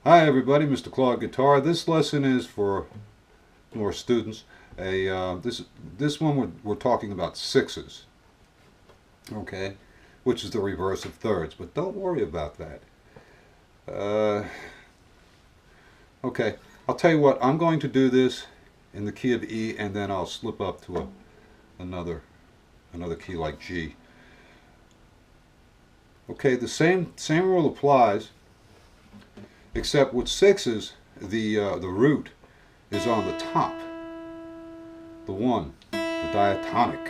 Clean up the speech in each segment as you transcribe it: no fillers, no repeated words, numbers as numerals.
Hi everybody, Mr. Claude Guitar. This lesson is for more students. This one we're talking about sixes, okay, which is the reverse of thirds. But don't worry about that. Okay, I'll tell you what. I'm going to do this in the key of E, and then I'll slip up to another key like G. Okay, the same rule applies. Except with sixes, the root is on the top. The one, the diatonic,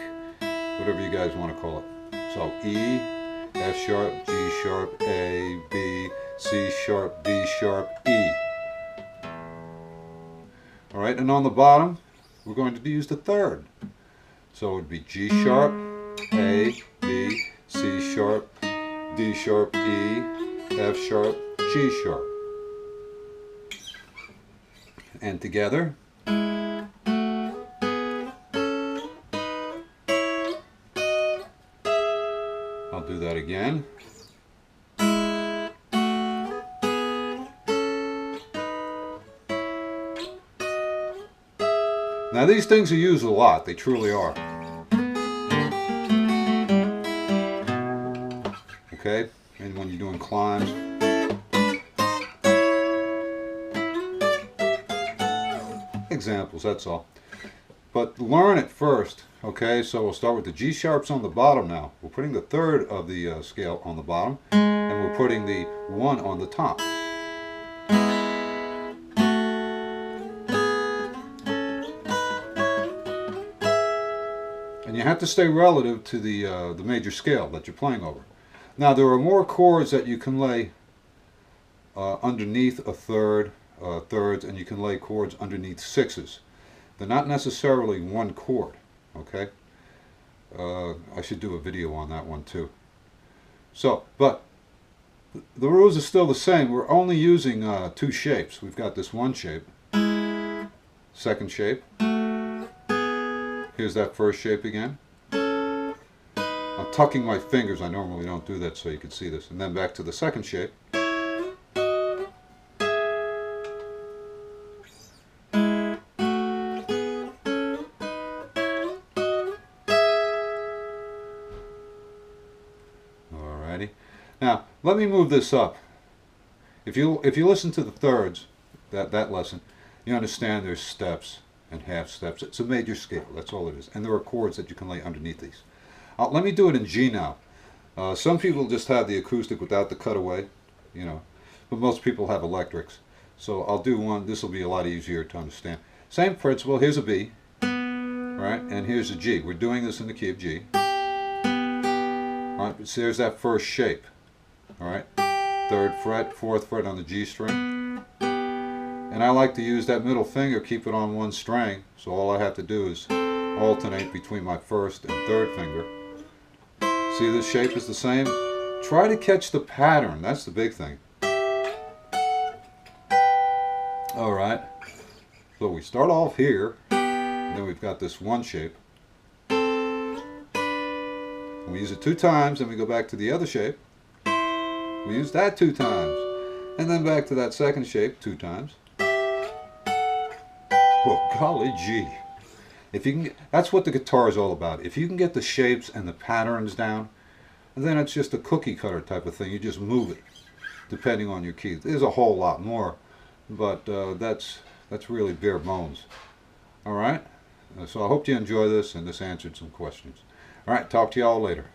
whatever you guys want to call it. So E, F sharp, G sharp, A, B, C sharp, D sharp, E. Alright, and on the bottom, we're going to use the third. So it would be G sharp, A, B, C sharp, D sharp, E, F sharp, G sharp. And together, I'll do that again. Now these things are used a lot, they truly are. Okay, and when you're doing climbs, examples, that's all. But learn it first, okay? So we'll start with the G sharps on the bottom now. We're putting the third of the scale on the bottom, and we're putting the one on the top. And you have to stay relative to the major scale that you're playing over. Now there are more chords that you can lay underneath a thirds, and you can lay chords underneath sixes. They're not necessarily one chord, okay? I should do a video on that one too. So, but the rules are still the same. We're only using two shapes. We've got this one shape, second shape. Here's that first shape again. I'm tucking my fingers. I normally don't do that so you can see this. And then back to the second shape. Now, let me move this up. If you listen to the thirds, that lesson, you understand there's steps and half steps. It's a major scale, that's all it is. And there are chords that you can lay underneath these. Let me do it in G now. Some people just have the acoustic without the cutaway, you know, but most people have electrics. So I'll do one. This will be a lot easier to understand. Same principle. Here's a B, right? And here's a G. We're doing this in the key of G. All right, so there's that first shape. Alright, third fret, fourth fret on the G string. And I like to use that middle finger, keep it on one string, so all I have to do is alternate between my first and third finger. See, this shape is the same. Try to catch the pattern, that's the big thing. Alright, so we start off here, and then we've got this one shape. We use it two times, and we go back to the other shape. We use that two times, and then back to that second shape two times. Well, golly gee. If you can that's what the guitar is all about. If you can get the shapes and the patterns down, then it's just a cookie cutter type of thing. You just move it, depending on your key. There's a whole lot more, but that's really bare bones. All right? So I hope you enjoy this, and this answered some questions. All right, talk to y'all later.